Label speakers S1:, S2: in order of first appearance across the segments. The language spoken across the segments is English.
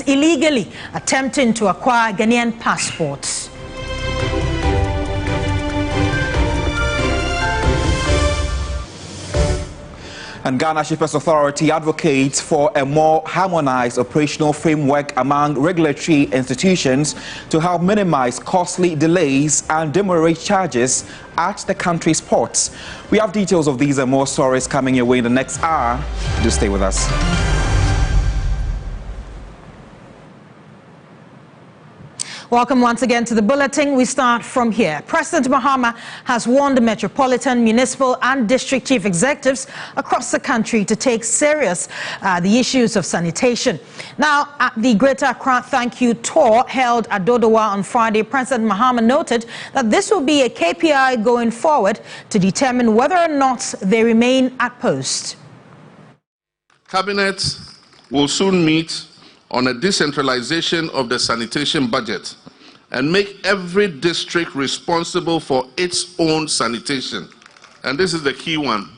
S1: illegally attempting to acquire Ghanaian passports.
S2: And Ghana Shippers Authority advocates for a more harmonized operational framework among regulatory institutions to help minimize costly delays and demurrage charges at the country's ports. We have details of these and more stories coming your way in the next hour. Do stay with us.
S1: Welcome once again to the bulletin. We start from here. President Mahama has warned the metropolitan, municipal and district chief executives across the country to take serious the issues of sanitation. Now, at the Greater Accra Thank You Tour held at Dodowa on Friday, President Mahama noted that this will be a KPI going forward to determine whether or not they remain at post.
S3: Cabinet will soon meet on a decentralization of the sanitation budget and make every district responsible for its own sanitation. And this is the key one.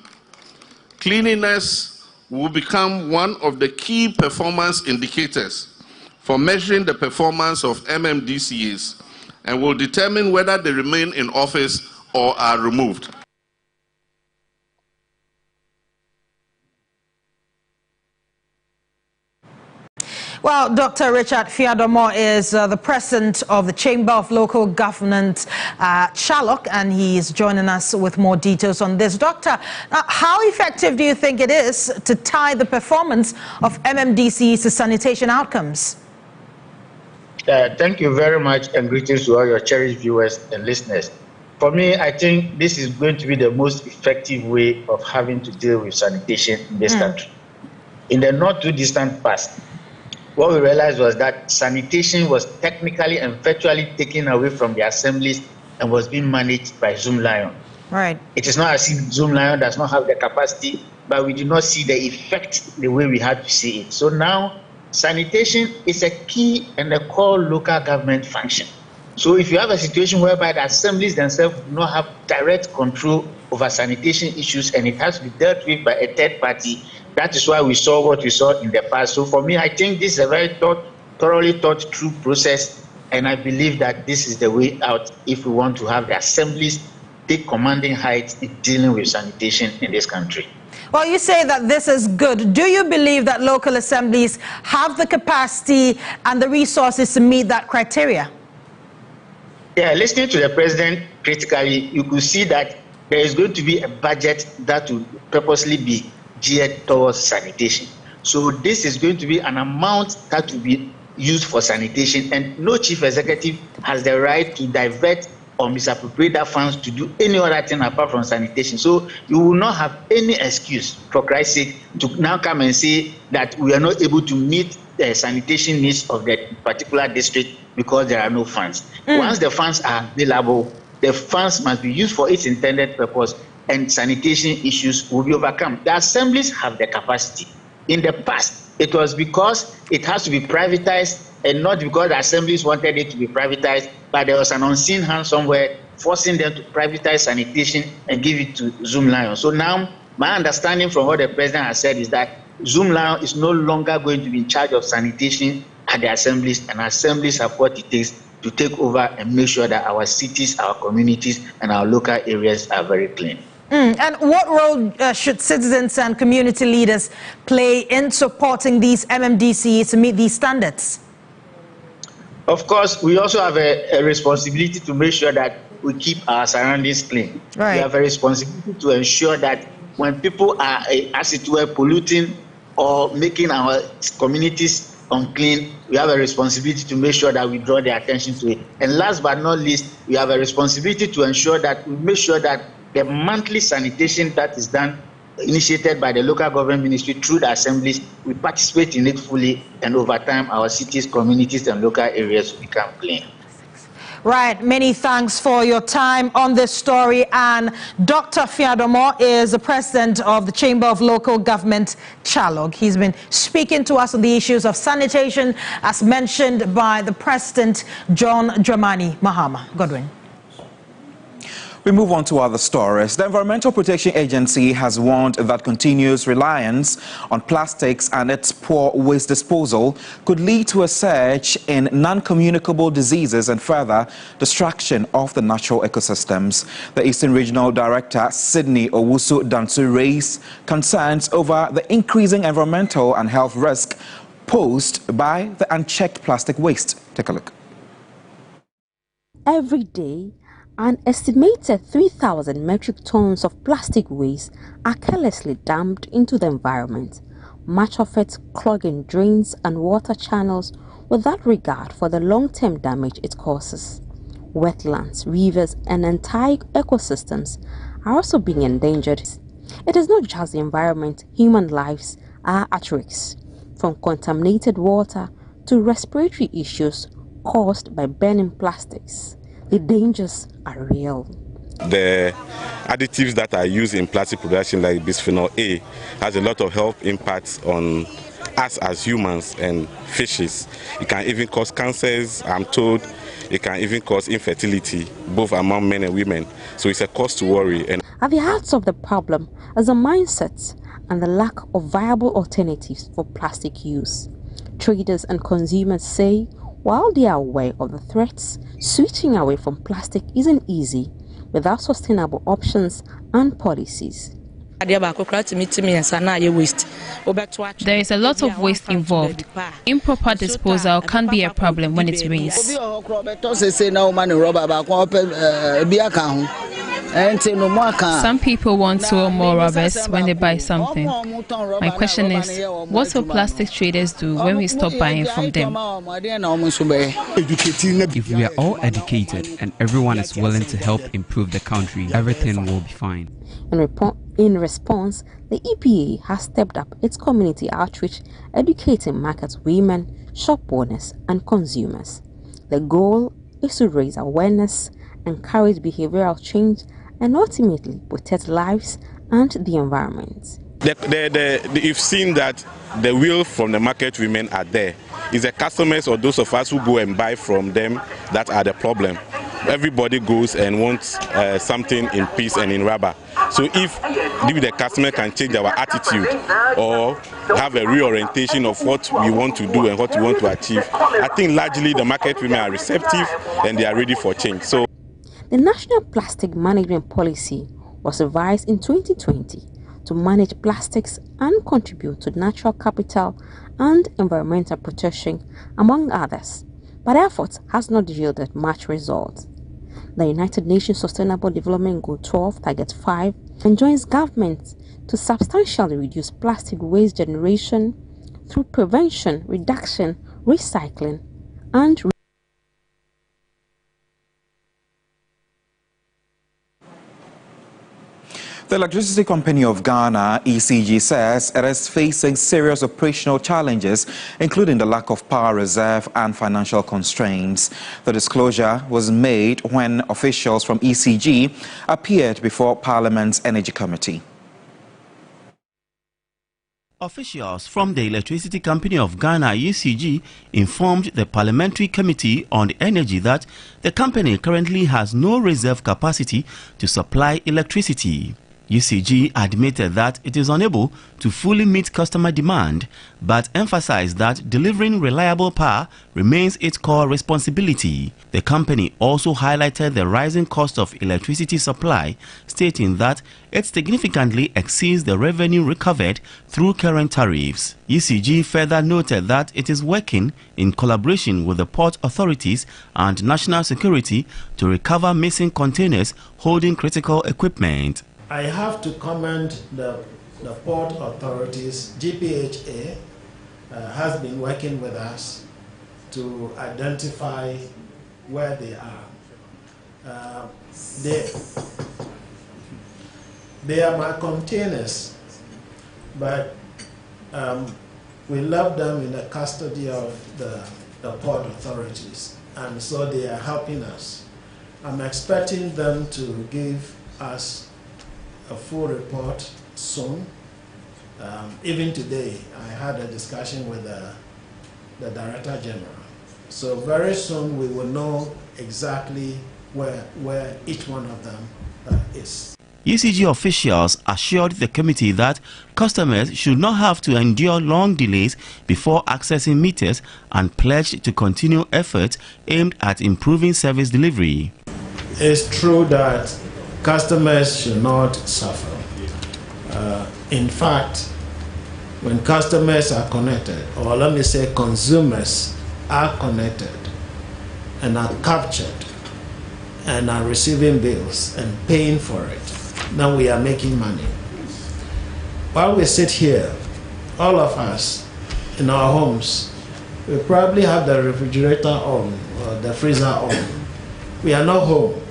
S3: Cleanliness will become one of the key performance indicators for measuring the performance of MMDCs and will determine whether they remain in office or are removed.
S1: Well, Dr. Richard Fiadomo is the president of the Chamber of Local Government, Chalok, and he is joining us with more details on this. Doctor, how effective do you think it is to tie the performance of MMDCs to sanitation outcomes?
S4: Thank you very much, and greetings to all your cherished viewers and listeners. For me, I think this is going to be the most effective way of having to deal with sanitation in this country. In the not too distant past, what we realized was that sanitation was technically and virtually taken away from the assemblies and was being managed by Zoom Lion.
S1: Right.
S4: It is not as if Zoom Lion does not have the capacity, but we do not see the effect the way we had to see it. So now, sanitation is a key and a core local government function. So if you have a situation whereby the assemblies themselves do not have direct control over sanitation issues and it has to be dealt with by a third party, that is why we saw what we saw in the past. So for me, I think this is a very thoroughly thought through process, and I believe that this is the way out if we want to have the assemblies take commanding heights in dealing with sanitation in this country.
S1: Well, you say that this is good. Do you believe that local assemblies have the capacity and the resources to meet that criteria?
S4: Yeah, listening to the president critically, you could see that there is going to be a budget that will purposely be geared towards sanitation. So this is going to be an amount that will be used for sanitation, and no chief executive has the right to divert or misappropriate that funds to do any other thing apart from sanitation. So you will not have any excuse, for Christ's sake, to now come and say that we are not able to meet the sanitation needs of the particular district because there are no funds. Once the funds are available, the funds must be used for its intended purpose, and sanitation issues will be overcome. The assemblies have the capacity. In the past, it was because it has to be privatized and not because the assemblies wanted it to be privatized, but there was an unseen hand somewhere forcing them to privatize sanitation and give it to Zoom Lion. So now, my understanding from what the president has said is that Zoom Lion is no longer going to be in charge of sanitation at the assemblies, and assemblies have what it takes to take over and make sure that our cities, our communities, and our local areas are very clean.
S1: And what role should citizens and community leaders play in supporting these MMDCs to meet these standards?
S4: Of course, we also have a responsibility to make sure that we keep our surroundings clean.
S1: Right.
S4: We have a responsibility to ensure that when people are, as it were, polluting or making our communities unclean, we have a responsibility to make sure that we draw their attention to it. And last but not least, we have a responsibility to ensure that we make sure that the monthly sanitation that is done, initiated by the local government ministry through the assemblies, we participate in it fully, and over time our cities, communities and local areas become clean.
S1: Right, many thanks for your time on this story. And Dr. Fiadomo is the president of the Chamber of Local Government, Chalok. He's been speaking to us on the issues of sanitation as mentioned by the President, John Dramani Mahama. Godwin.
S2: We move on to other stories. The Environmental Protection Agency has warned that continuous reliance on plastics and its poor waste disposal could lead to a surge in non-communicable diseases and further destruction of the natural ecosystems. The Eastern Regional Director, Sydney Owusu-Dansu, raised concerns over the increasing environmental and health risk posed by the unchecked plastic waste. Take a look.
S5: Every day, an estimated 3,000 metric tons of plastic waste are carelessly dumped into the environment, much of it clogging drains and water channels without regard for the long-term damage it causes. Wetlands, rivers, and entire ecosystems are also being endangered. It is not just the environment, human lives are at risk, from contaminated water to respiratory issues caused by burning plastics. The dangers are real.
S6: The additives that are used in plastic production, like bisphenol A, has a lot of health impacts on us as humans and fishes. It can even cause cancers, I'm told. It can even cause infertility, both among men and women. So it's a cause to worry. And
S5: at the heart of the problem is a mindset and the lack of viable alternatives for plastic use. Traders and consumers say, while they are aware of the threats, switching away from plastic isn't easy without sustainable options and policies.
S7: There is a lot of waste involved. Improper disposal can be a problem when it rains. Some people want 2 or more rubbers when they buy something. My question is, what will plastic traders do when we stop buying from them?
S8: If we are all educated and everyone is willing to help improve the country, everything will be fine.
S5: In response, the EPA has stepped up its community outreach, educating market women, shop owners, and consumers. The goal is to raise awareness, encourage behavioral change, and ultimately protect lives and the environment.
S6: You've seen that the will from the market women are there. It's the customers or those of us who go and buy from them that are the problem. Everybody goes and wants something in peace and in rubber. So if the customer can change our attitude or have a reorientation of what we want to do and what we want to achieve, I think largely the market women are receptive and they are ready for change. So
S5: the National Plastic Management Policy was revised in 2020 to manage plastics and contribute to natural capital and environmental protection, among others. But effort has not yielded much result. The United Nations Sustainable Development Goal 12, Target 5, enjoins governments to substantially reduce plastic waste generation through prevention, reduction, recycling, and
S2: The Electricity Company of Ghana, ECG, says it is facing serious operational challenges, including the lack of power reserve and financial constraints. The disclosure was made when officials from ECG appeared before Parliament's Energy Committee.
S9: Officials from the Electricity Company of Ghana, ECG, informed the Parliamentary Committee on Energy that the company currently has no reserve capacity to supply electricity. ECG admitted that it is unable to fully meet customer demand, but emphasized that delivering reliable power remains its core responsibility. The company also highlighted the rising cost of electricity supply, stating that it significantly exceeds the revenue recovered through current tariffs. ECG further noted that it is working in collaboration with the port authorities and national security to recover missing containers holding critical equipment.
S10: I have to commend the port authorities. GPHA has been working with us to identify where they are. They are my containers, but we left them in the custody of the port authorities, and so they are helping us. I'm expecting them to give us a full report soon. Even today, I had a discussion with the Director General. So very soon we will know exactly where each one of them is.
S9: ECG officials assured the committee that customers should not have to endure long delays before accessing meters and pledged to continue efforts aimed at improving service delivery.
S10: It's true that customers should not suffer. In fact, when customers are connected, or let me say consumers are connected and are captured and are receiving bills and paying for it, then we are making money. While we sit here, all of us in our homes, we probably have the refrigerator on or the freezer on. We are not home,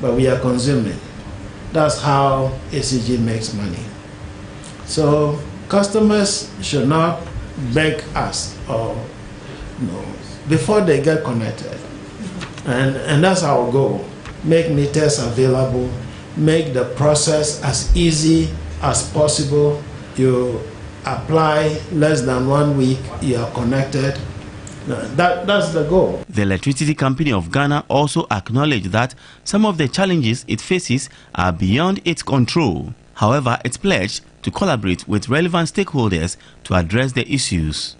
S10: but we are consuming. That's how ECG makes money. So customers should not beg us or before they get connected. And that's our goal. Make meters available, make the process as easy as possible. You apply less than 1 week, you are connected. That's the goal.
S9: The Electricity Company of Ghana also acknowledged that some of the challenges it faces are beyond its control. However, it pledged to collaborate with relevant stakeholders to address the issues.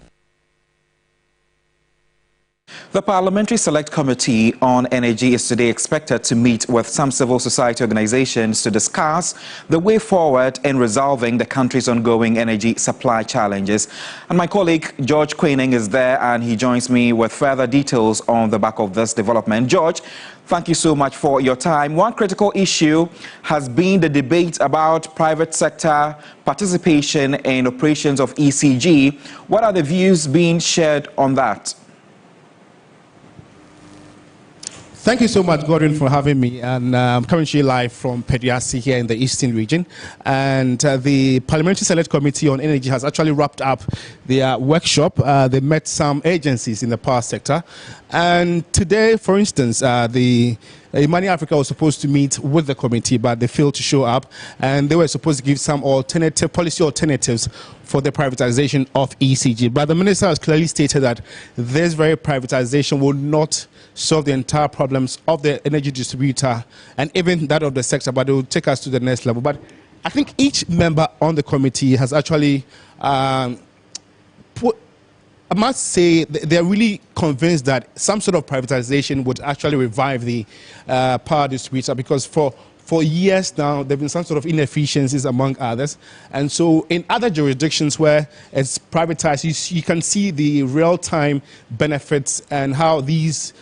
S2: The Parliamentary Select Committee on Energy is today expected to meet with some civil society organizations to discuss the way forward in resolving the country's ongoing energy supply challenges. And my colleague George Quinning is there and he joins me with further details on the back of this development. George, thank you so much for your time. One critical issue has been the debate about private sector participation in operations of ECG. What are the views being shared on that?
S11: Thank you so much, Gordon, for having me. And I'm coming to you live from Pediasi here in the Eastern region. And the Parliamentary Select Committee on Energy has actually wrapped up their workshop. They met some agencies in the power sector. And today, for instance, the Money Africa was supposed to meet with the committee, but they failed to show up. And they were supposed to give some policy alternatives for the privatization of ECG. But the minister has clearly stated that this very privatization will not solve the entire problems of the energy distributor and even that of the sector, but it will take us to the next level. But I think each member on the committee has actually I must say they're really convinced that some sort of privatization would actually revive the power distributor, because for years now, there have been some sort of inefficiencies among others. And so in other jurisdictions where it's privatized, you can see the real-time benefits and how these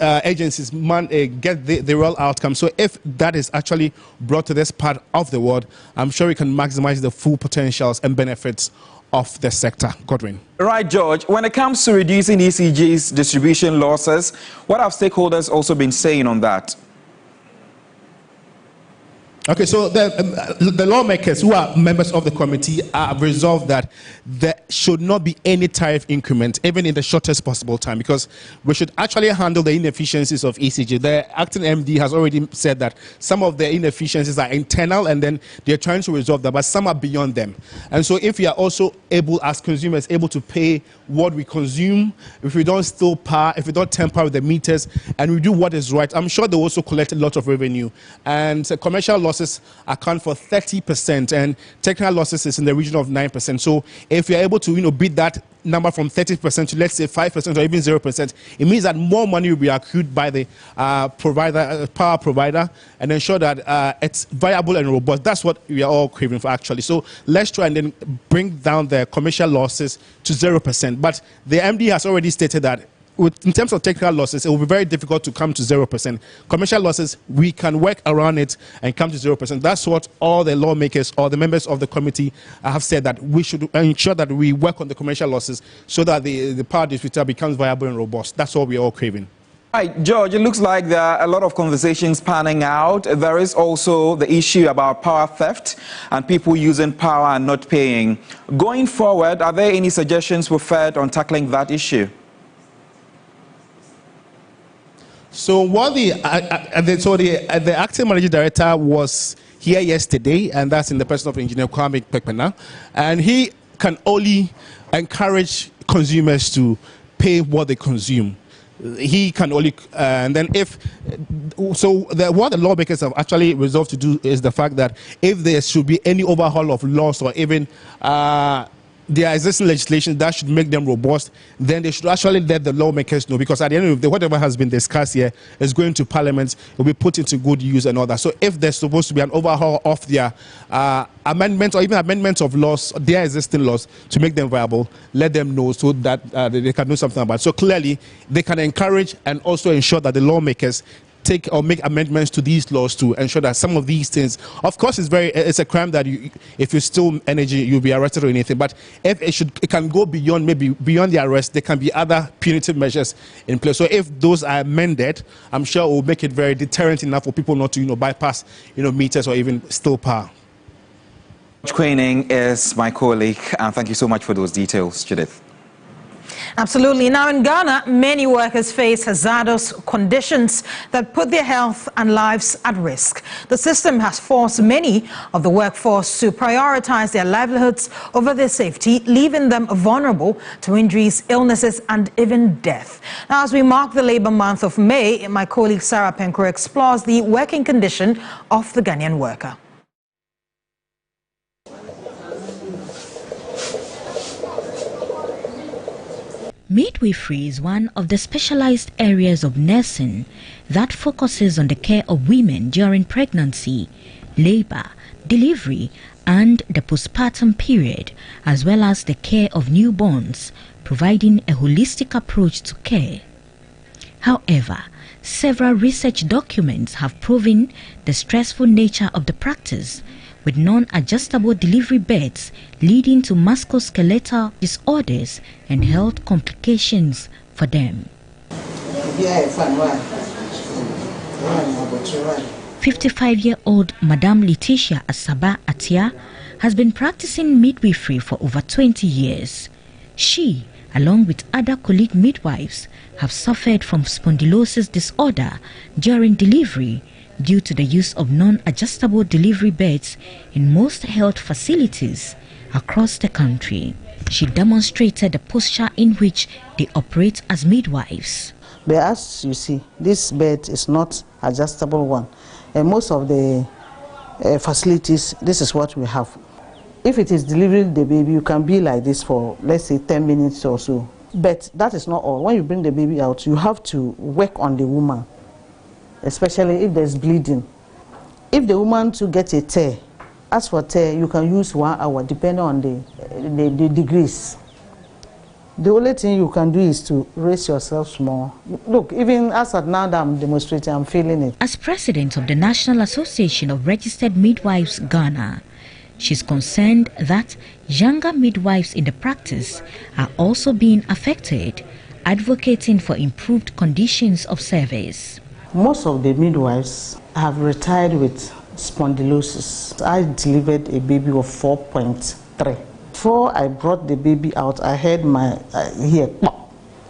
S11: agencies get the real outcome. So if that is actually brought to this part of the world, I'm sure we can maximize the full potentials and benefits of the sector. Godwin.
S2: Right, George. When it comes to reducing ECG's distribution losses, what have stakeholders also been saying on that?
S11: Okay, so the lawmakers who are members of the committee have resolved that there should not be any tariff increment, even in the shortest possible time, because we should actually handle the inefficiencies of ECG. The acting MD has already said that some of the inefficiencies are internal and then they're trying to resolve them, but some are beyond them. And so if we are also able, as consumers, able to pay what we consume, if we don't steal power, if we don't tamper with the meters, and we do what is right, I'm sure they will also collect a lot of revenue. And commercial losses account for 30%, and technical losses is in the region of 9%. So if you're able to beat that number from 30% to, let's say, 5% or even 0%, it means that more money will be accrued by the power provider, and ensure that it's viable and robust. That's what we are all craving for, actually. So let's try and then bring down the commercial losses to 0%. But the MD has already stated that in terms of technical losses, it will be very difficult to come to 0%. Commercial losses, we can work around it and come to 0%. That's what all the lawmakers or the members of the committee have said, that we should ensure that we work on the commercial losses so that the power distributor becomes viable and robust. That's what we're all craving.
S2: Right, George, it looks like there are a lot of conversations panning out. There is also the issue about power theft and people using power and not paying. Going forward, are there any suggestions preferred on tackling that issue?
S11: So what the acting managing director was here yesterday, and that's in the person of Engineer Kwame Pekpena, and he can only encourage consumers to pay what they consume. he can only, and then what the lawmakers have actually resolved to do is the fact that if there should be any overhaul of laws or even there existing legislation that should make them robust, then they should actually let the lawmakers know, because at the end of the day, whatever has been discussed here is going to Parliament, will be put into good use and all that. So if there's supposed to be an overhaul of their amendments or even amendments of laws, their existing laws, to make them viable, let them know so that they can do something about it. So clearly, they can encourage and also ensure that the lawmakers take or make amendments to these laws to ensure that some of these things, of course, it's a crime that if you steal energy, you'll be arrested or anything. But if it can go beyond, maybe beyond the arrest, there can be other punitive measures in place. So if those are amended, I'm sure it will make it very deterrent enough for people not to, bypass, meters or even steal power.
S2: Quinning is my colleague, and thank you so much for those details, Judith.
S1: Absolutely. Now in Ghana, many workers face hazardous conditions that put their health and lives at risk. The system has forced many of the workforce to prioritize their livelihoods over their safety, leaving them vulnerable to injuries, illnesses, and even death. Now, as we mark the Labour Month of May, my colleague Sarah Penkro explores the working condition of the Ghanaian worker.
S12: Midwifery is one of the specialized areas of nursing that focuses on the care of women during pregnancy, labor, delivery, and the postpartum period, as well as the care of newborns, providing a holistic approach to care. However, several research documents have proven the stressful nature of the practice, with non-adjustable delivery beds leading to musculoskeletal disorders and health complications for them. 55-year-old Madame Letitia Asaba Atia has been practicing midwifery for over 20 years. She, along with other colleague midwives, have suffered from spondylosis disorder during delivery due to the use of non-adjustable delivery beds in most health facilities across the country. She demonstrated the posture in which they operate as midwives.
S13: But as you see, this bed is not adjustable one. And most of the facilities, this is what we have. If it is delivering the baby, you can be like this for, let's say, 10 minutes or so. But that is not all. When you bring the baby out, you have to work on the woman, especially if there's bleeding. If the woman to get a tear, as for tear, you can use 1 hour depending on the degrees. The only thing you can do is to raise yourself small. Look, even as at now that I'm demonstrating, I'm feeling it.
S12: As president of the National Association of Registered Midwives Ghana, she's concerned that younger midwives in the practice are also being affected, advocating for improved conditions of service.
S13: Most of the midwives have retired with spondylosis. I delivered a baby of 4.3. Before I brought the baby out, I had my ear.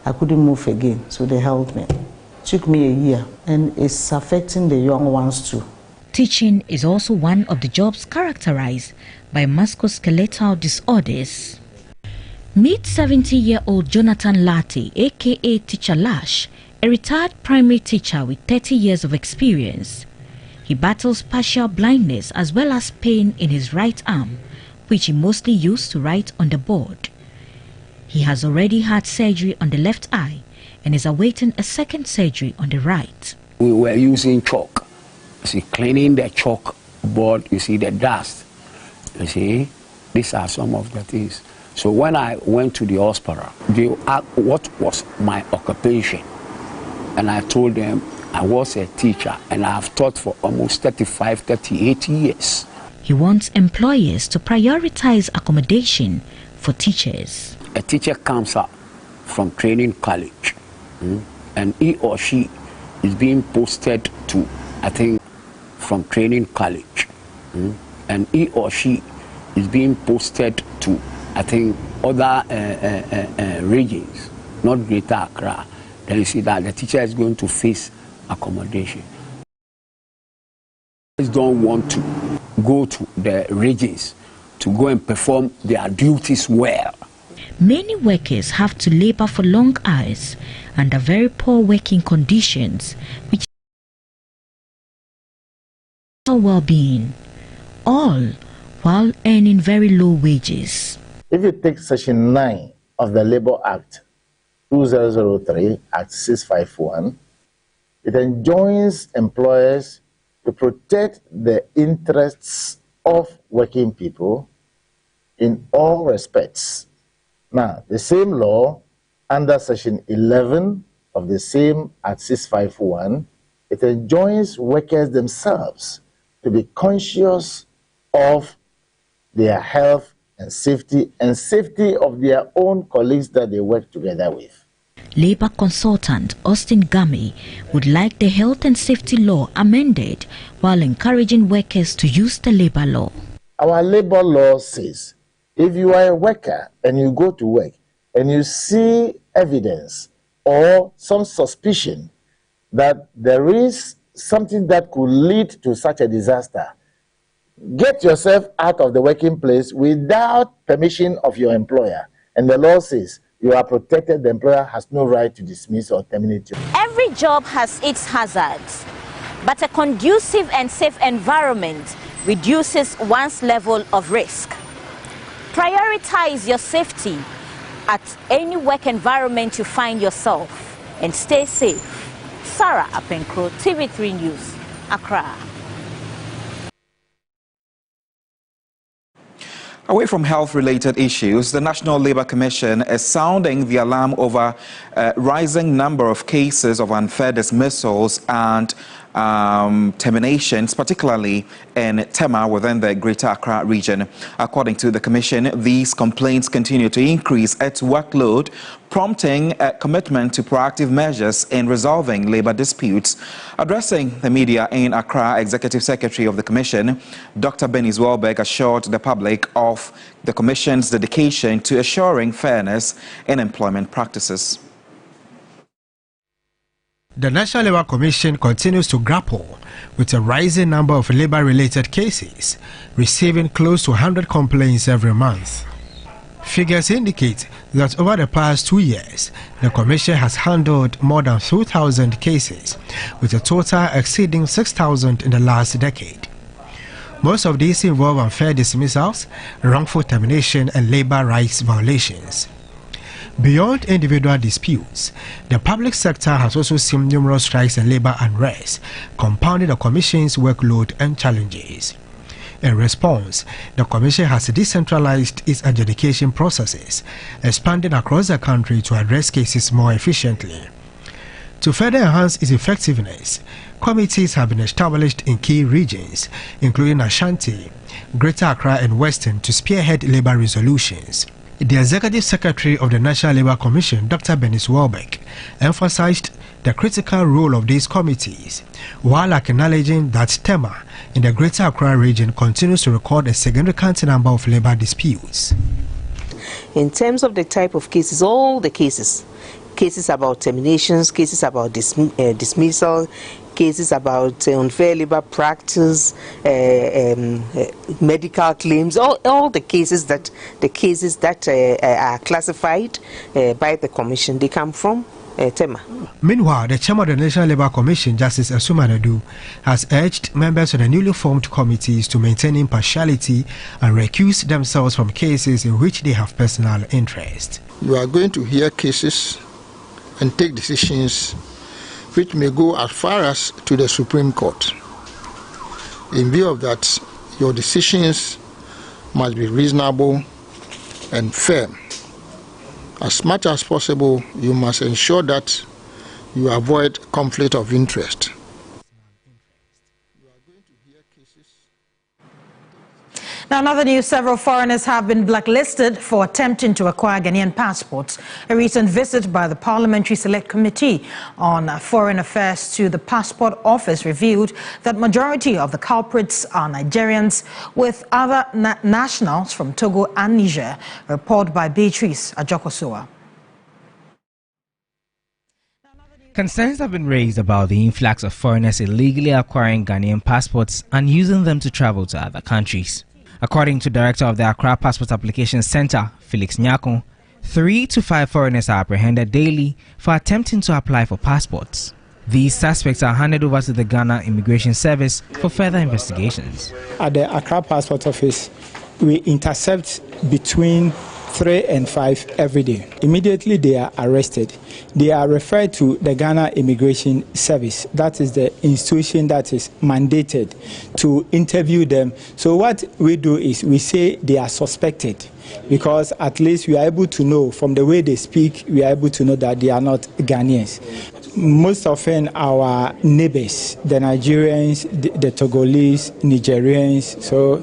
S13: I couldn't move again, so they held me. It took me a year, and it's affecting the young ones too.
S12: Teaching is also one of the jobs characterized by musculoskeletal disorders. Meet 70-year-old Jonathan Latte, aka Teacher Lash, a retired primary teacher with 30 years of experience. He battles partial blindness as well as pain in his right arm, which he mostly used to write on the board. He has already had surgery on the left eye and is awaiting a second surgery on the right.
S14: We were using chalk. See, cleaning the chalk board, you see the dust. You see, these are some of the things. So when I went to the hospital, they asked what was my occupation. And I told them I was a teacher and I have taught for almost 35, 38 years.
S12: He wants employers to prioritize accommodation for teachers.
S14: A teacher comes up from training college and he or she is being posted to, I think, from training college and he or she is being posted to, I think, other regions, not Greater Accra. Then you see that the teacher is going to face accommodation. Teachers don't want to go to the regions to go and perform their duties well.
S12: Many workers have to labor for long hours under very poor working conditions, which well-being, all while earning very low wages.
S15: If you take Section 9 of the Labour Act 2003 Act 651, it enjoins employers to protect the interests of working people in all respects. Now, the same law, under Section 11 of the same Act 651, it enjoins workers themselves to be conscious of their health and safety of their own colleagues that they work together with.
S12: Labour consultant Austin Gami would like the health and safety law amended while encouraging workers to use the labour law.
S15: Our labour law says if you are a worker and you go to work and you see evidence or some suspicion that there is something that could lead to such a disaster, get yourself out of the working place without permission of your employer. And the law says you are protected. The employer has no right to dismiss or terminate you.
S16: Every job has its hazards, but a conducive and safe environment reduces one's level of risk. Prioritize your safety at any work environment you find yourself and stay safe. Sarah Apenkro, TV3 News, Accra.
S2: Away from health-related issues, the National Labour Commission is sounding the alarm over a rising number of cases of unfair dismissals and terminations, particularly in Tema within the Greater Accra region. According to the Commission, these complaints continue to increase its workload, prompting a commitment to proactive measures in resolving labour disputes. Addressing the media in Accra, Executive Secretary of the Commission, Dr. Benny Zwelberg, assured the public of the Commission's dedication to assuring fairness in employment practices.
S17: The National Labour Commission continues to grapple with a rising number of labour-related cases, receiving close to 100 complaints every month. Figures indicate that over the past 2 years, the Commission has handled more than 2,000 cases, with a total exceeding 6,000 in the last decade. Most of these involve unfair dismissals, wrongful termination and labour rights violations. Beyond individual disputes, the public sector has also seen numerous strikes and labour unrest, compounding the Commission's workload and challenges. In response, the Commission has decentralized its adjudication processes, expanding across the country to address cases more efficiently. To further enhance its effectiveness, committees have been established in key regions, including Ashanti, Greater Accra and Western, to spearhead labour resolutions. The Executive Secretary of the National Labour Commission, Dr. Benny Zwelberg, emphasized the critical role of these committees, while acknowledging that Tema in the Greater Accra region continues to record a significant number of labour disputes.
S18: In terms of the type of cases, all the cases about terminations, cases about dismissal, cases about unfair labour practice, medical claims, all the cases that are classified by the Commission, they come from Tema.
S17: Meanwhile, the chairman of the National Labour Commission, Justice Asumanadu, has urged members of the newly formed committees to maintain impartiality and recuse themselves from cases in which they have personal interest.
S19: You are going to hear cases and take decisions which may go as far as to the Supreme Court. In view of that, your decisions must be reasonable and firm. As much as possible, you must ensure that you avoid conflict of interest.
S1: Now, another news, several foreigners have been blacklisted for attempting to acquire Ghanaian passports. A recent visit by the Parliamentary Select Committee on Foreign Affairs to the Passport Office revealed that majority of the culprits are Nigerians, with other nationals from Togo and Niger. A report by Beatrice Ajokosoa.
S20: Concerns have been raised about the influx of foreigners illegally acquiring Ghanaian passports and using them to travel to other countries. According to Director of the Accra Passport Application Center, Felix Nyako, 3 to 5 foreigners are apprehended daily for attempting to apply for passports. These suspects are handed over to the Ghana Immigration Service for further investigations.
S21: At the Accra Passport Office, we intercept between 3 and 5 every day. Immediately they are arrested. They are referred to the Ghana Immigration Service. That is the institution that is mandated to interview them. So what we do is we say they are suspected, because at least we are able to know from the way they speak, we are able to know that they are not Ghanaians. Most often our neighbors, the Nigerians, the Togolese, Nigerians. So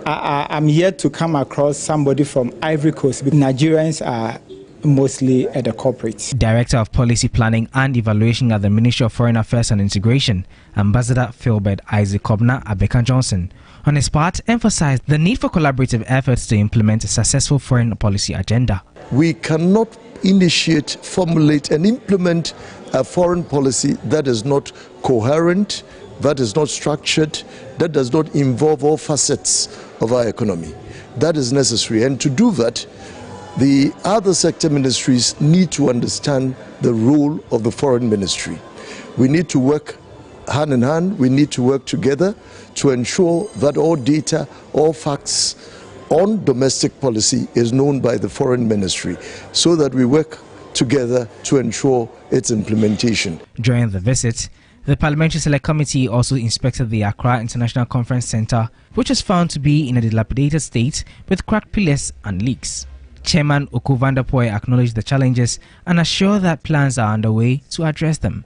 S21: I'm yet to come across somebody from Ivory Coast. Nigerians are mostly at the corporates.
S20: Director of Policy Planning and Evaluation at the Ministry of Foreign Affairs and Integration, Ambassador Philbert Isaac Kobna Abeka Johnson, on his part, emphasized the need for collaborative efforts to implement a successful foreign policy agenda.
S22: We cannot initiate, formulate and implement a foreign policy that is not coherent, that is not structured, that does not involve all facets of our economy. That is necessary, and to do that, the other sector ministries need to understand the role of the foreign ministry. We need to work hand in hand, we need to work together to ensure that all data, all facts on domestic policy is known by the foreign ministry, so that we work together to ensure its implementation.
S20: During the visit, the Parliamentary Select Committee also inspected the Accra International Conference Centre, which was found to be in a dilapidated state with cracked pillars and leaks. Chairman Oku Vanderpoy acknowledged the challenges and assured that plans are underway to address them.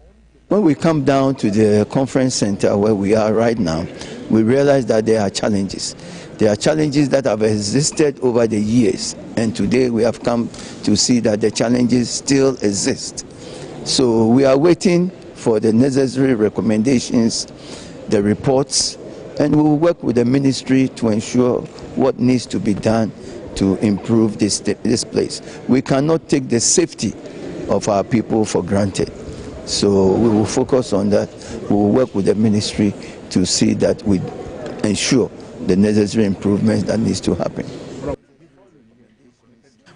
S23: When we come down to the conference center where we are right now, we realize that there are challenges. There are challenges that have existed over the years, and today we have come to see that the challenges still exist. So we are waiting for the necessary recommendations, the reports, and we will work with the ministry to ensure what needs to be done to improve this place. We cannot take the safety of our people for granted. So we will focus on that. We will work with the ministry to see that we ensure the necessary improvements that needs to happen.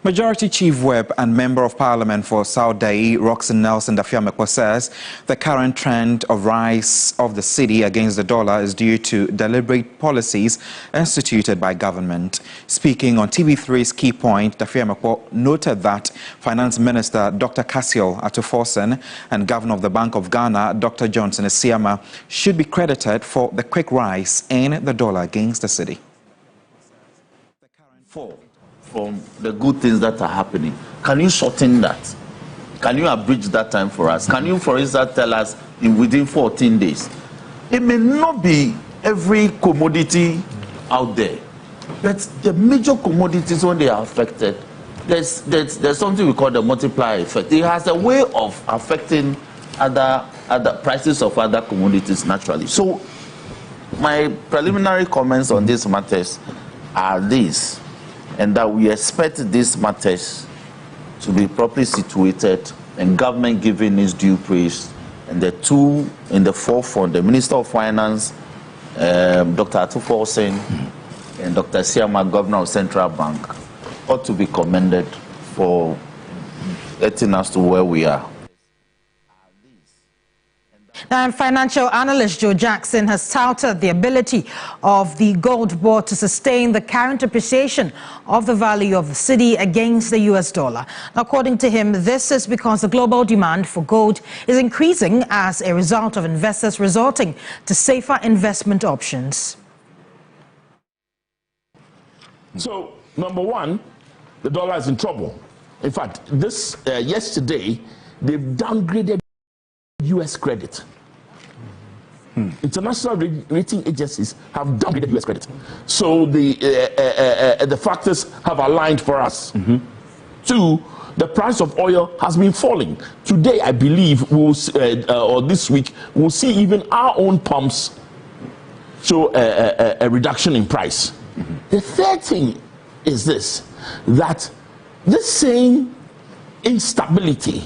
S2: Majority Chief Whip and Member of Parliament for South Dai, Roxanne Nelson Dafiamekwa, says the current trend of rise of the cedi against the dollar is due to deliberate policies instituted by government. Speaking on TV3's Key Point, Dafiamekwa noted that Finance Minister Dr. Cassiel Atuforsen and Governor of the Bank of Ghana, Dr. Johnson Esiama, should be credited for the quick rise in the dollar against the cedi.
S24: From the good things that are happening, can you shorten that? Can you abridge that time for us? Can you, for instance, tell us within 14 days? It may not be every commodity out there, but the major commodities, when they are affected, there's something we call the multiplier effect. It has a way of affecting other prices of other commodities naturally. So my preliminary comments on these matters are these, and that we expect these matters to be properly situated and government giving its due praise, and the two in the forefront, the Minister of Finance, Dr. Atuforsen, and Dr. Esiama, Governor of Central Bank, ought to be commended for getting us to where we are.
S1: Now, financial analyst Joe Jackson has touted the ability of the gold board to sustain the current appreciation of the value of the cedi against the US dollar. Now, according to him, this is because the global demand for gold is increasing as a result of investors resorting to safer investment options.
S25: So, number one, the dollar is in trouble. In fact, yesterday, they've downgraded U.S. credit. International rating agencies have downgraded U.S. credit. So the factors have aligned for us. Two, the price of oil has been falling. Today, I believe, or this week, we'll see even our own pumps show a reduction in price. The third thing is this, that this same instability,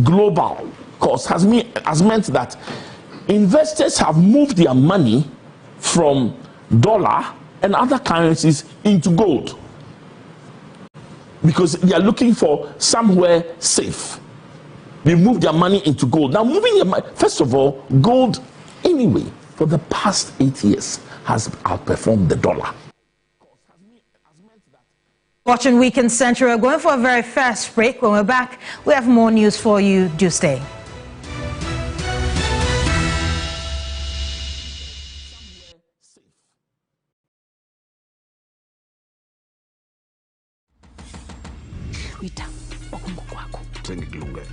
S25: global cost, has meant that investors have moved their money from dollar and other currencies into gold. because they are looking for somewhere safe. They move their money into gold. Now, moving your money, first of all, gold, anyway, for the past 8 years has outperformed the dollar.
S1: Watching Weekend Central, we're going for a very fast break. When we're back, we have more news for you. Do stay.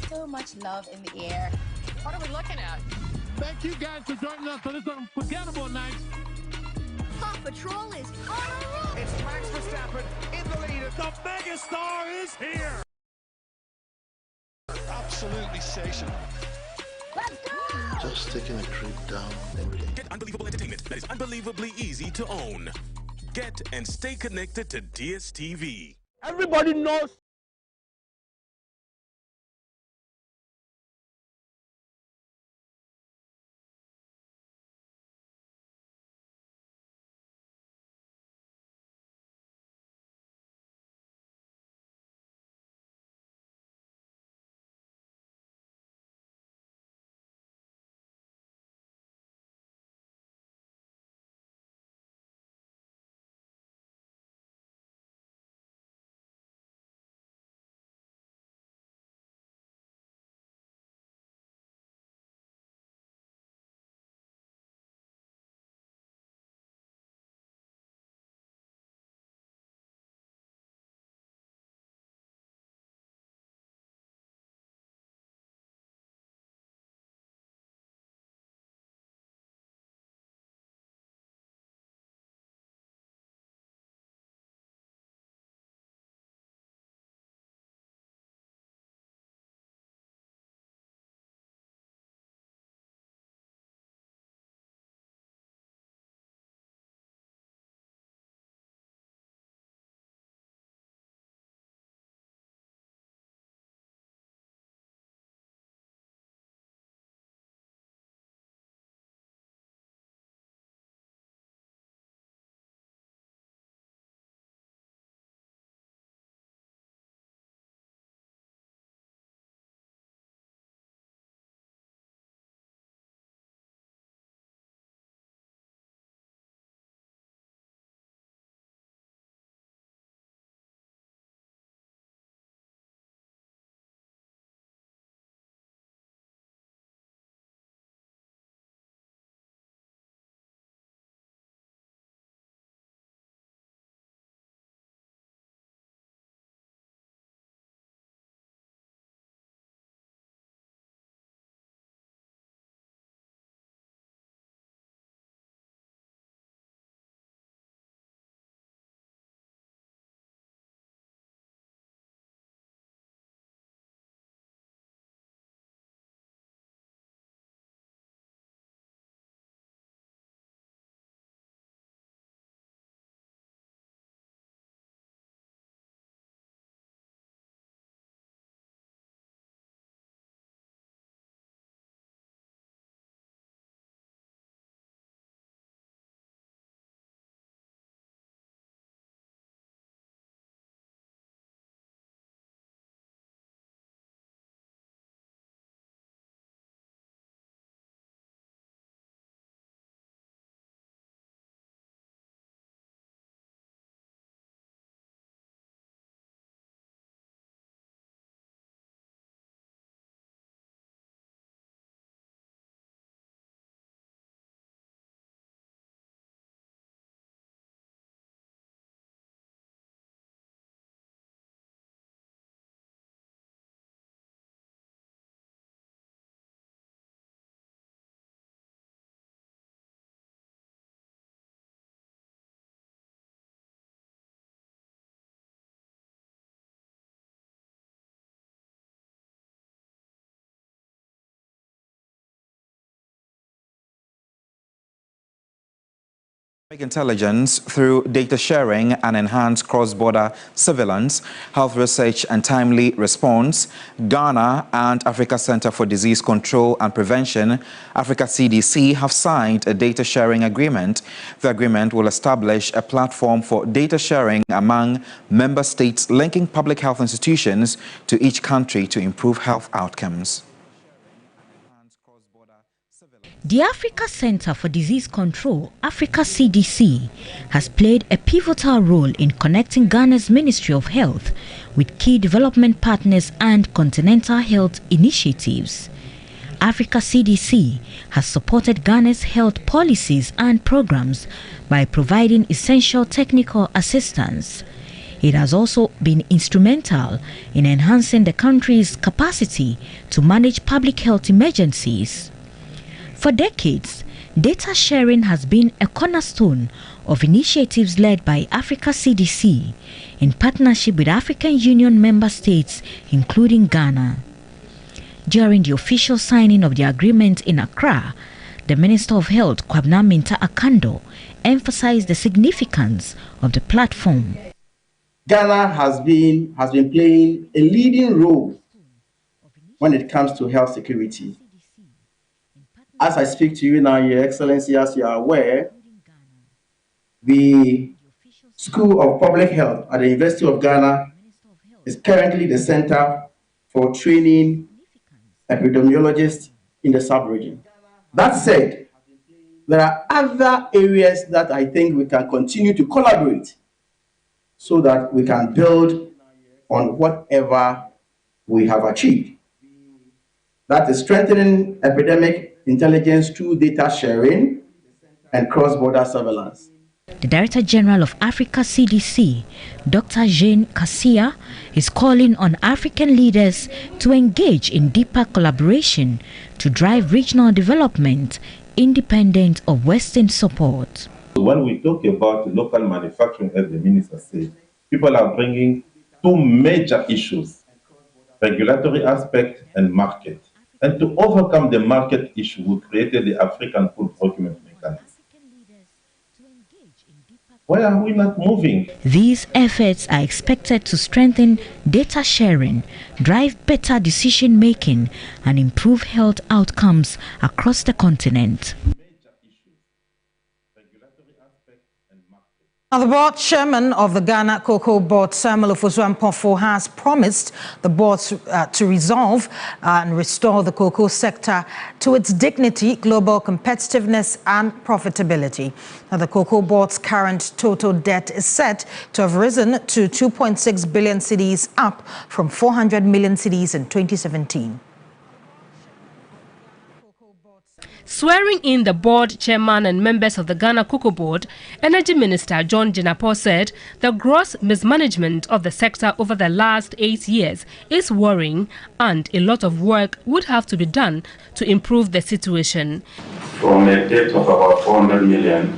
S3: So much love in the air. What are we looking at?
S4: Thank you guys for joining us for this unforgettable night.
S3: Paw Patrol is on a roll.
S4: It's Max Verstappen in the lead. The megastar is here. Absolutely sensational.
S3: Let's go!
S6: Just taking a trip down memory lane.
S7: Get unbelievable entertainment that is unbelievably easy to own. Get and stay connected to DSTV.
S4: Everybody knows
S2: Intelligence through data sharing and enhanced cross-border surveillance, health research and timely response, Ghana and Africa Center for Disease Control and Prevention, Africa CDC, have signed a data sharing agreement. The agreement will establish a platform for data sharing among member states, linking public health institutions to each country to improve health outcomes.
S12: The Africa Center for Disease Control, Africa CDC, has played a pivotal role in connecting Ghana's Ministry of Health with key development partners and continental health initiatives. Africa CDC has supported Ghana's health policies and programs by providing essential technical assistance. It has also been instrumental in enhancing the country's capacity to manage public health emergencies. For decades, data sharing has been a cornerstone of initiatives led by Africa CDC in partnership with African Union member states, including Ghana. During the official signing of the agreement in Accra, the Minister of Health, Kwabena Minta Akando, emphasized the significance of the platform.
S5: Ghana has been playing a leading role when it comes to health security. As I speak to you now, Your Excellency, as you are aware, the School of Public Health at the University of Ghana is currently the center for training epidemiologists in the sub-region. That said, there are other areas that I think we can continue to collaborate so that we can build on whatever we have achieved. That is strengthening epidemic intelligence through data sharing and cross-border surveillance.
S12: The Director General of Africa CDC, Dr. Jean Kassia, is calling on African leaders to engage in deeper collaboration to drive regional development independent of Western support.
S8: When we talk about local manufacturing, as the Minister said, people are bringing two major issues: regulatory aspect and market. And to overcome the market issue, we created the African Food Procurement Mechanism. Why are we not moving?
S12: These efforts are expected to strengthen data sharing, drive better decision making, and improve health outcomes across the continent.
S1: Now, the board chairman of the Ghana Cocoa Board, Samuel Ofosu-Ampofo, has promised the board to resolve and restore the cocoa sector to its dignity, global competitiveness and profitability. Now, the Cocoa Board's current total debt is set to have risen to 2.6 billion cedis, up from 400 million cedis in 2017.
S9: Swearing in the board chairman and members of the Ghana Cocoa Board, Energy Minister John Jinapor said the gross mismanagement of the sector over the last 8 years is worrying and a lot of work would have to be done to improve the situation.
S10: From a debt of about 400 million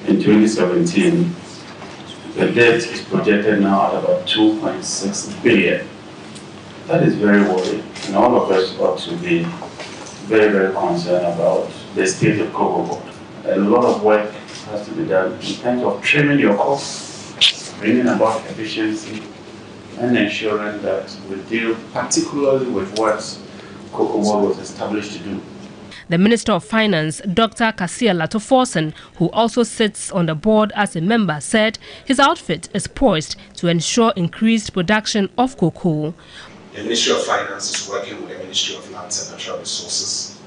S10: in 2017, the debt is projected now at about 2.6 billion. That is very worrying, and all of us ought to be very, very concerned about the state of Cocoa Board. A lot of work has to be done in terms of trimming your costs, bringing about efficiency, and ensuring that we deal particularly with what Cocoa Board was established to do.
S9: The Minister of Finance, Dr. Kassia Latoforsen, who also sits on the board as a member, said his outfit is poised to ensure increased production of cocoa.
S11: The Ministry of Finance is working with the Ministry of Lands and Natural Resources,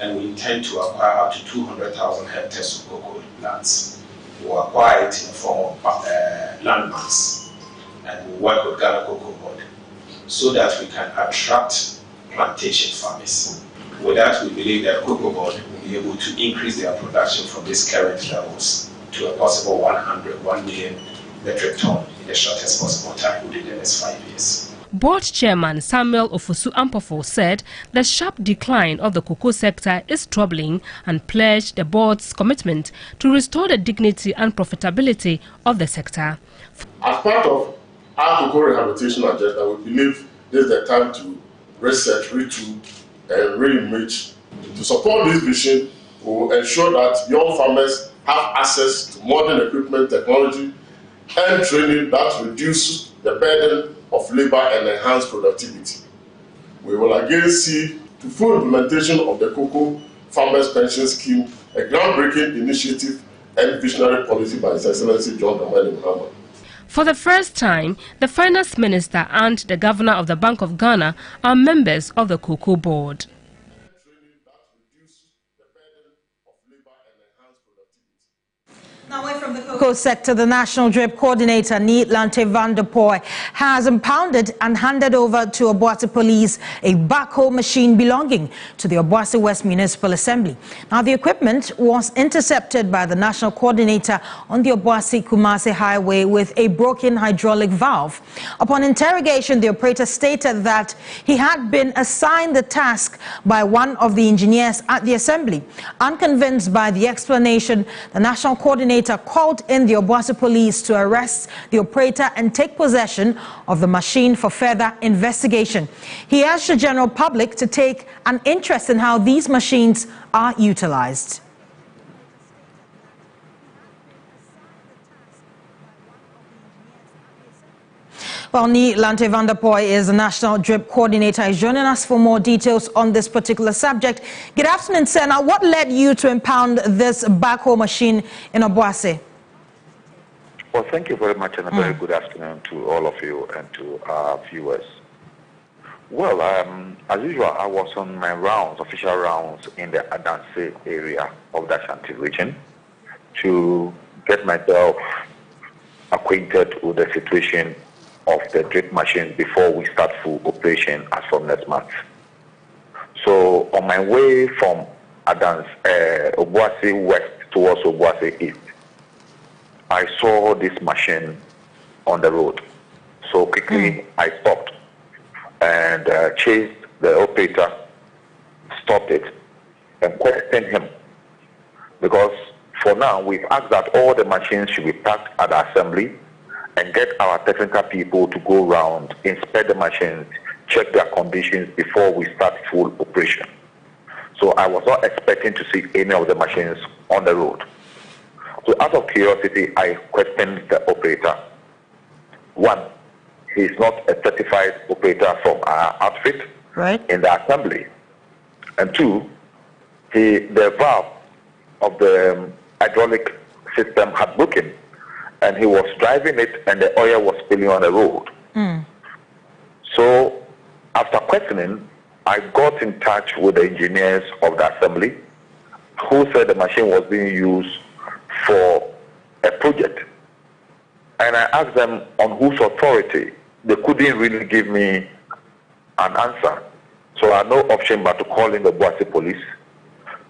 S11: and we intend to acquire up to 200,000 hectares of cocoa lands. We'll acquire it in the form of landmarks, and we'll work with Ghana Cocoa Board so that we can attract plantation farmers. With that, we believe that Cocoa Board will be able to increase their production from these current levels to a possible 1 million metric ton in the shortest possible time within the next 5 years.
S9: Board Chairman Samuel Ofosu-Ampofo said the sharp decline of the cocoa sector is troubling and pledged the board's commitment to restore the dignity and profitability of the sector.
S26: As part of our cocoa rehabilitation agenda, we believe this is the time to research, retool, and re-enrich. To support this vision, we will ensure that young farmers have access to modern equipment, technology, and training that reduces the burden of labor and enhance productivity. We will again see the full implementation of the Cocoa Farmers Pension Scheme, a groundbreaking initiative and visionary policy by His Excellency John Dramani Mahama.
S9: For the first time, the Finance Minister and the Governor of the Bank of Ghana are members of the Cocoa Board.
S1: Now, away from the cocoa sector, the National Drip Coordinator, Lante van der Poy, has impounded and handed over to Obuasi Police a backhoe machine belonging to the Obuasi West Municipal Assembly. Now, the equipment was intercepted by the National Coordinator on the Obuasi-Kumasi Highway with a broken hydraulic valve. Upon interrogation, the operator stated that he had been assigned the task by one of the engineers at the Assembly. Unconvinced by the explanation, the National Coordinator called in the Obuasi Police to arrest the operator and take possession of the machine for further investigation. He urged the general public to take an interest in how these machines are utilized. Well, Lante van der Poy is the National Drip Coordinator. He's joining us for more details on this particular subject. Good afternoon, sir. Now, what led you to impound this backhoe machine in Obuasi?
S13: Well, thank you very much, and a very good afternoon to all of you and to our viewers. Well, as usual, I was on my rounds, official rounds, in the Adanse area of the Ashanti region to get myself acquainted with the situation of the drip machine before we start full operation as from next month. So on my way from Obuasi West towards Obuasi East, I saw this machine on the road. So quickly I stopped and chased the operator, stopped it, and questioned him. Because for now, we've asked that all the machines should be parked at the assembly and get our technical people to go around, inspect the machines, check their conditions before we start full operation. So I was not expecting to see any of the machines on the road. So out of curiosity, I questioned the operator. One, he's not a certified operator from our outfit in the assembly. And two, the valve of the hydraulic system had broken, and he was driving it and the oil was spilling on the road. So after questioning, I got in touch with the engineers of the assembly who said the machine was being used for a project. And I asked them on whose authority. They couldn't really give me an answer. So I had no option but to call in the Obuasi Police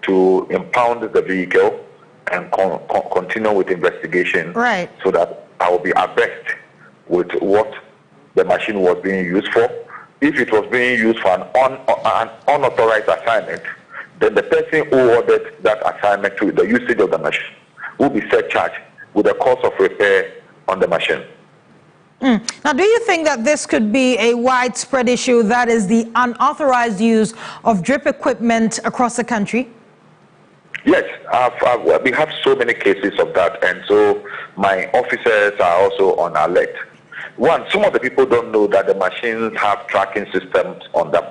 S13: to impound the vehicle and continue with investigation, so that I will be abreast with what the machine was being used for. If it was being used for an unauthorized assignment, then the person who ordered that assignment to the usage of the machine will be set charged with the cost of repair on the machine.
S1: Now, do you think that this could be a widespread issue, that is the unauthorized use of drip equipment across the country?
S13: Yes, we have so many cases of that, and so my officers are also on alert. One, some of the people don't know that the machines have tracking systems on them.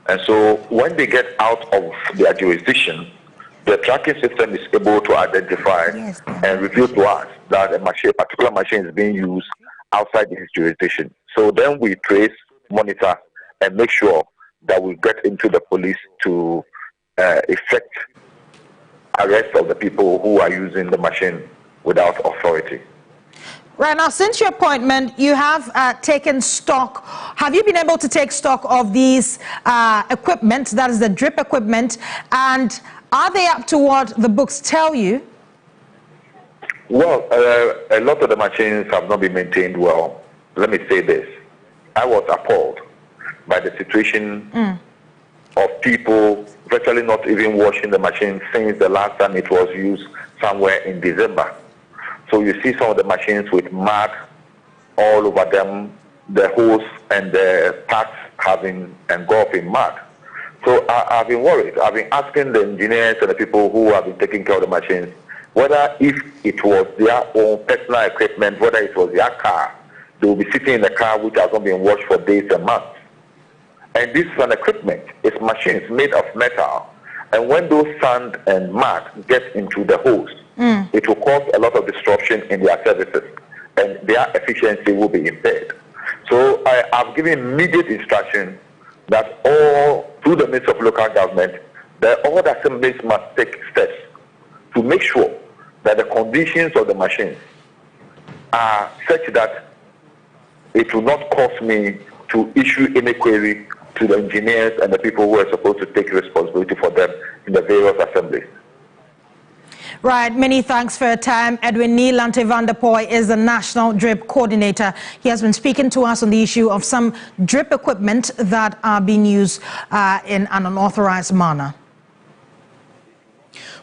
S13: And so when they get out of their jurisdiction, the tracking system is able to identify and reveal to us that a particular machine is being used outside this jurisdiction. So then we trace, monitor, and make sure that we get into the police to effect arrest of the people who are using the machine without authority.
S1: Right now, since your appointment, you have taken stock. Have you been able to take stock of these equipment, that is the drip equipment, and are they up to what the books tell you?
S13: Well, a lot of the machines have not been maintained well. Let me say this. I was appalled by the situation of people virtually not even washing the machine since the last time it was used somewhere in December. So you see some of the machines with mud all over them, the hose and the parts having engulfed in mud. So I've been worried. I've been asking the engineers and the people who have been taking care of the machines whether if it was their own personal equipment, whether it was their car, they will be sitting in a car which has not been washed for days and months. And this is an equipment, it's machines made of metal. And when those sand and mud get into the hose, it will cause a lot of disruption in their services, and their efficiency will be impaired. So I have given immediate instruction that all, through the midst of local government, that all the assemblies must take steps to make sure that the conditions of the machines are such that it will not cause me to issue any query to the engineers and the people who are supposed to take responsibility for them in the various assemblies.
S1: Right, many thanks for your time. Edwin Nielante van der Poy is the National DRIP Coordinator. He has been speaking to us on the issue of some DRIP equipment that are being used in an unauthorized manner.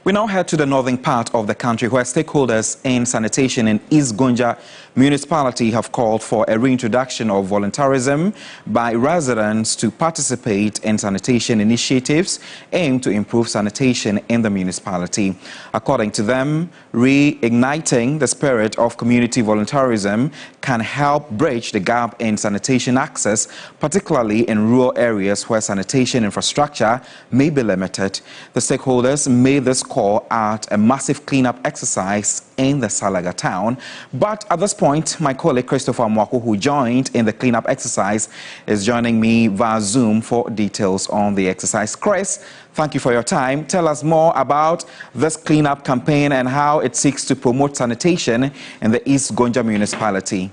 S2: We now head to the northern part of the country where stakeholders in sanitation in East Gonja municipality have called for a reintroduction of voluntarism by residents to participate in sanitation initiatives aimed to improve sanitation in the municipality. According to them, reigniting the spirit of community voluntarism can help bridge the gap in sanitation access, particularly in rural areas where sanitation infrastructure may be limited. The stakeholders made this call at a massive cleanup exercise in the Salaga town. But at this point, my colleague Christopher Mwako, who joined in the cleanup exercise, is joining me via Zoom for details on the exercise. Chris, thank you for your time. Tell us more about this cleanup campaign and how it seeks to promote sanitation in the East Gonja municipality.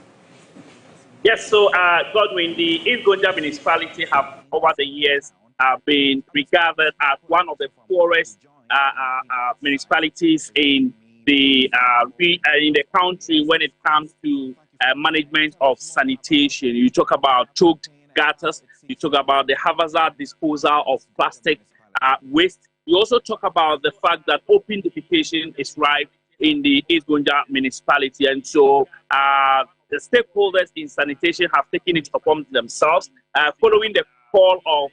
S14: Yes, so Godwin, the East Gonja municipality have over the years been regarded as one of the poorest municipalities in the country when it comes to management of sanitation. You talk about choked gutters, you talk about the haphazard disposal of plastic waste. You also talk about the fact that open defecation is rife in the East Gonja municipality, and so the stakeholders in sanitation have taken it upon themselves, following the call of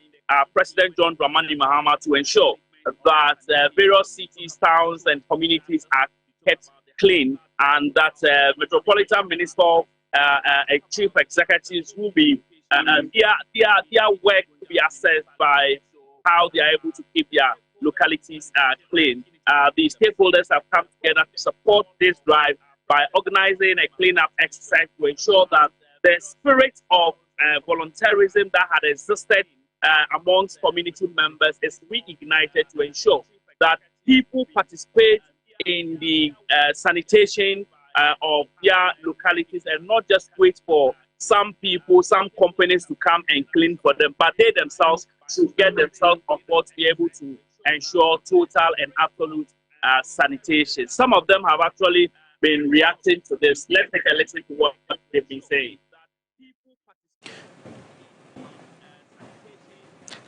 S14: President John Dramani Mahama to ensure that various cities, towns, and communities are kept clean, and that Metropolitan Municipal Chief Executives will be their work to be assessed by how they are able to keep their localities clean. The stakeholders have come together to support this drive by organizing a cleanup exercise to ensure that the spirit of voluntarism that had existed amongst community members is reignited to ensure that people participate in the sanitation of their localities and not just wait for some people, some companies to come and clean for them, but they themselves should get themselves on board to be able to ensure total and absolute sanitation. Some of them have actually been reacting to this. Let's take a listen to what they've been saying.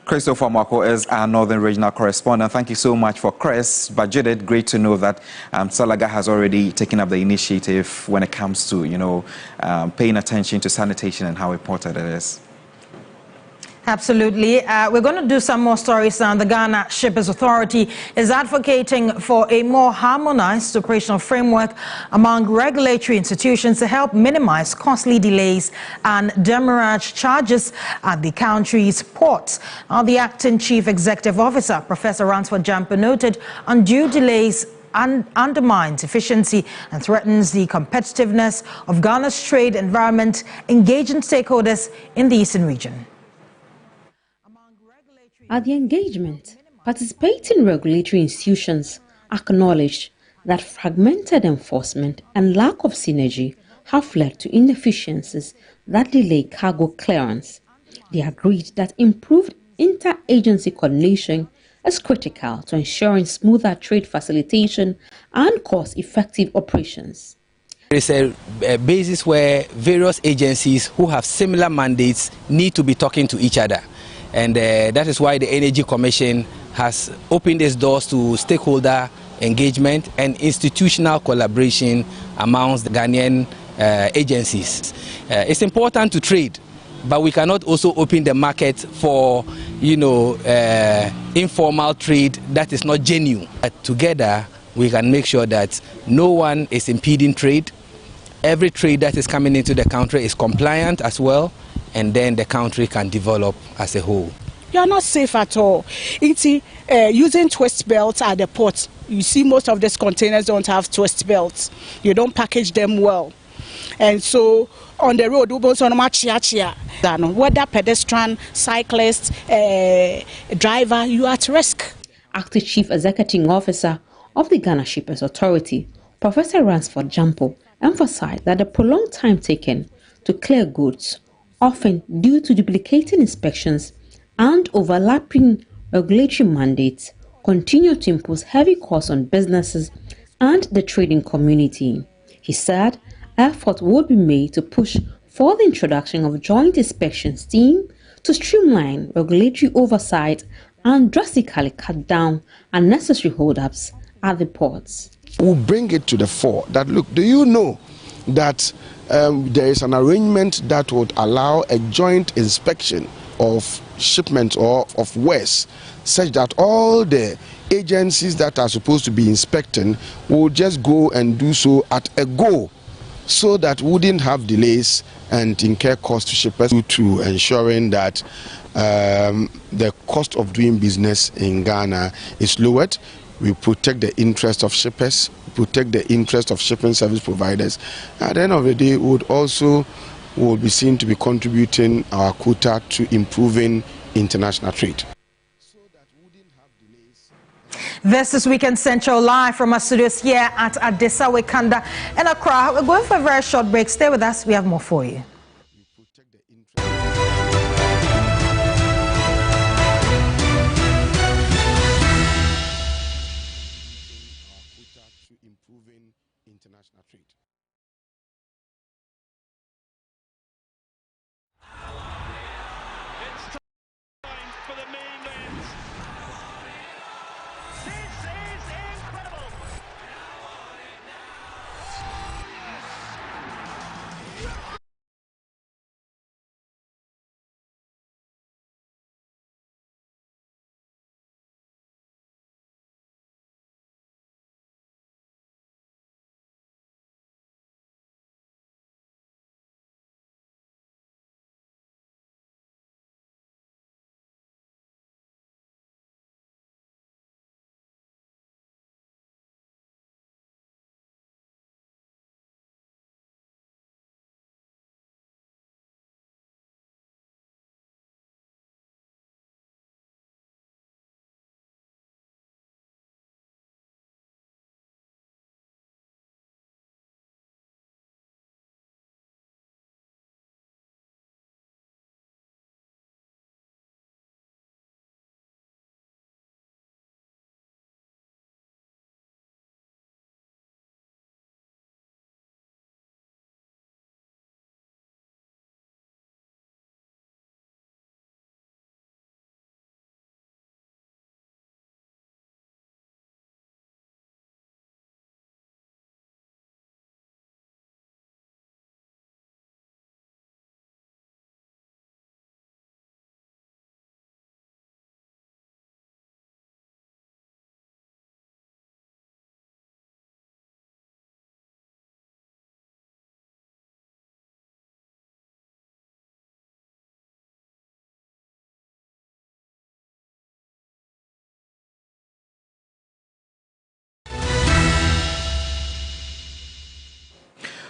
S2: Christopher Mwako is our Northern Regional Correspondent. Thank you so much for Chris. But Judith, great to know that Salaga has already taken up the initiative when it comes to, paying attention to sanitation and how important it is.
S1: Absolutely. We're going to do some more stories now. The Ghana Shippers Authority is advocating for a more harmonized operational framework among regulatory institutions to help minimize costly delays and demurrage charges at the country's ports. The acting chief executive officer, Professor Ransford Jampa, noted undue delays undermines efficiency and threatens the competitiveness of Ghana's trade environment, engaging stakeholders in the eastern region.
S15: At the engagement, participating regulatory institutions acknowledged that fragmented enforcement and lack of synergy have led to inefficiencies that delay cargo clearance. They agreed that improved interagency coordination is critical to ensuring smoother trade facilitation and cost-effective operations.
S16: There is a basis where various agencies who have similar mandates need to be talking to each other. And that is why the Energy Commission has opened its doors to stakeholder engagement and institutional collaboration amongst the Ghanaian agencies. It's important to trade, but we cannot also open the market for, informal trade that is not genuine. Together, we can make sure that no one is impeding trade. Every trade that is coming into the country is compliant as well, and then the country can develop as a whole.
S17: You are not safe at all. Using twist belts at the port, you see most of these containers don't have twist belts. You don't package them well. And so on the road, whether pedestrian, cyclist, driver, you are at risk.
S15: Acting Chief Executive Officer of the Ghana Shippers Authority, Professor Ransford Jampo, emphasized that the prolonged time taken to clear goods, often due to duplicating inspections and overlapping regulatory mandates, continue to impose heavy costs on businesses and the trading community. He said effort would be made to push for the introduction of a joint inspection team to streamline regulatory oversight and drastically cut down unnecessary hold-ups at the ports.
S18: We'll bring it to the fore that, look, do you know that there is an arrangement that would allow a joint inspection of shipments or of wares, such that all the agencies that are supposed to be inspecting will just go and do so at a go, so that we wouldn't have delays and incur cost to shippers, to ensuring that the cost of doing business in Ghana is lowered. We protect the interest of shippers, protect the interest of shipping service providers. At the end of the day, we will be seen to be contributing our quota to improving international trade.
S1: This is Weekend Central live from our studios here at Adesa Wekanda and Accra. We're going for a very short break. Stay with us. We have more for you.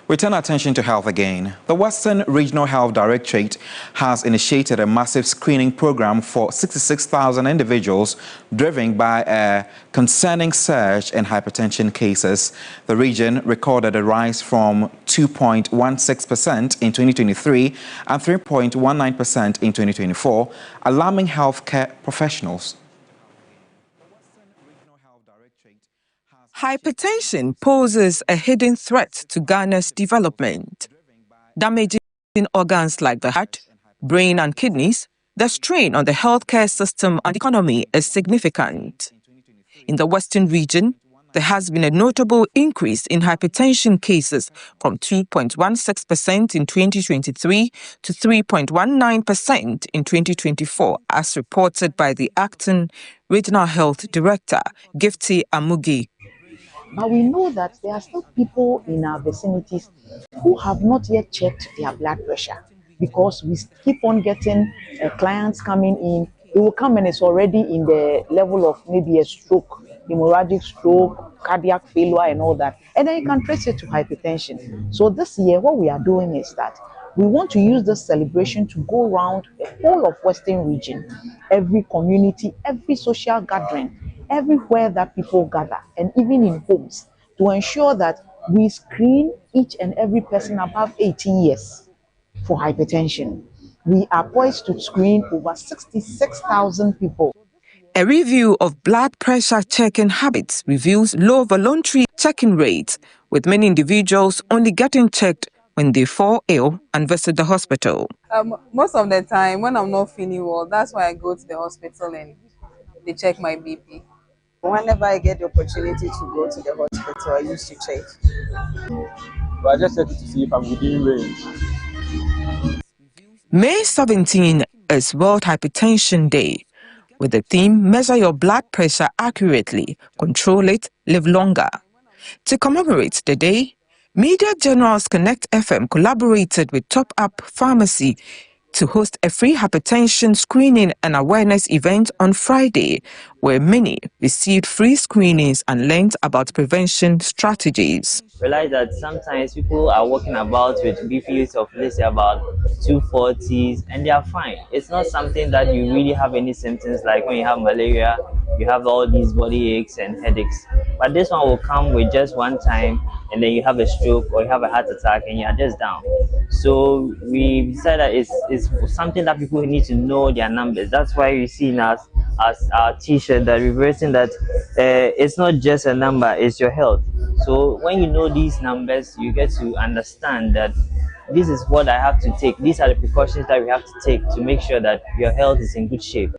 S2: We turn our attention to health again. The Western Regional Health Directorate has initiated a massive screening program for 66,000 individuals driven by a concerning surge in hypertension cases. The region recorded a rise from 2.16% in 2023 and 3.19% in 2024, alarming healthcare professionals.
S19: Hypertension poses a hidden threat to Ghana's development. Damaging organs like the heart, brain and kidneys, the strain on the healthcare system and economy is significant. In the Western region, there has been a notable increase in hypertension cases from 2.16% in 2023 to 3.19% in 2024, as reported by the Acting Regional Health Director, Gifty Amugi.
S20: But we know that there are still people in our vicinities who have not yet checked their blood pressure, because we keep on getting clients coming in. They will come and it's already in the level of maybe a stroke, hemorrhagic stroke, cardiac failure and all that. And then you can trace it to hypertension. So this year, what we are doing is that we want to use this celebration to go around the whole of Western region, every community, every social gathering, everywhere that people gather, and even in homes, to ensure that we screen each and every person above 18 years for hypertension. We are poised to screen over 66,000 people.
S19: A review of blood pressure checking habits reveals low voluntary checking rates, with many individuals only getting checked when they fall ill and visit the hospital.
S21: Most of the time, when I'm not feeling well, that's why I go to the hospital and they check my BP. Whenever I get the opportunity to go to the hospital, I used to check.
S22: But I just check to see if I'm within range.
S19: May 17 is World Hypertension Day, with the theme Measure Your Blood Pressure Accurately, Control It, Live Longer. To commemorate the day, Media Generals Connect FM collaborated with Top Up Pharmacy to host a free hypertension screening and awareness event on Friday, where many received free screenings and learned about prevention strategies.
S23: Realize that sometimes people are walking about with BPs of let's say about 240s and they are fine. It's not something that you really have any symptoms like when you have malaria, you have all these body aches and headaches. But this one will come with just one time and then you have a stroke or you have a heart attack and you are just down. So we decided that it's something that people need to know their numbers. That's why you see in us as our t-shirt that reversing that it's not just a number, it's your health. So when you know these numbers, you get to understand that this is what I have to take. These are the precautions that we have to take to make sure that your health is in good shape.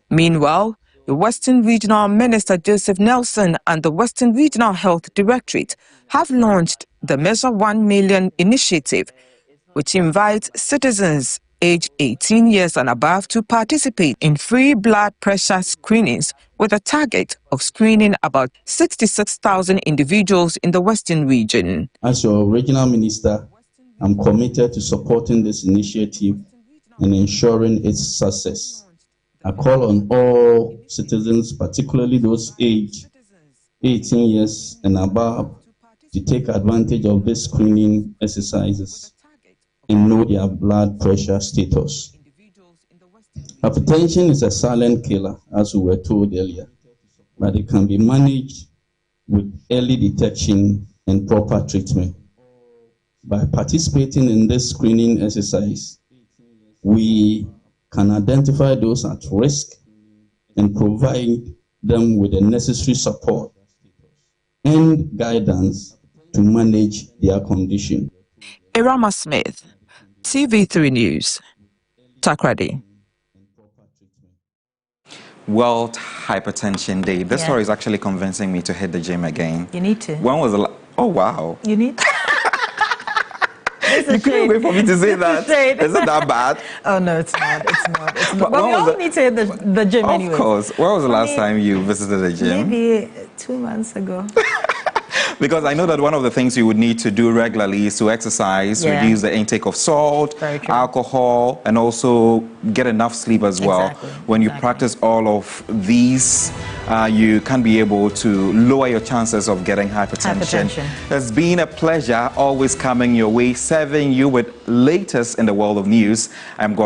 S19: Meanwhile, the Western Regional Minister Joseph Nelson and the Western Regional Health Directorate have launched the Measure 1 Million initiative, which invites citizens aged 18 years and above to participate in free blood pressure screenings, with a target of screening about 66,000 individuals in the Western region.
S24: As your regional minister, I'm committed to supporting this initiative and ensuring its success. I call on all citizens, particularly those aged 18 years and above, to take advantage of these screening exercises and know their blood pressure status. Hypertension is a silent killer, as we were told earlier, but it can be managed with early detection and proper treatment. By participating in this screening exercise, we can identify those at risk and provide them with the necessary support and guidance to manage their condition.
S19: Irama Smith, TV3 News, Takrady.
S2: World Hypertension Day. This story is actually convincing me to hit the gym again.
S1: You need to.
S2: When was the oh wow.
S1: You need to.
S2: You couldn't wait for me to say that. Is it that bad?
S1: Oh no, it's not. It's not. It's not. But we all need to hit the gym anyway.
S2: Of course. When was the last time you visited the gym?
S1: Maybe 2 months ago.
S2: Because I know that one of the things you would need to do regularly is to exercise, reduce the intake of salt, alcohol, and also get enough sleep as well. When you practice all of these, you can be able to lower your chances of getting hypertension. It's been a pleasure always coming your way, serving you with latest in the world of news. I'm Gonja.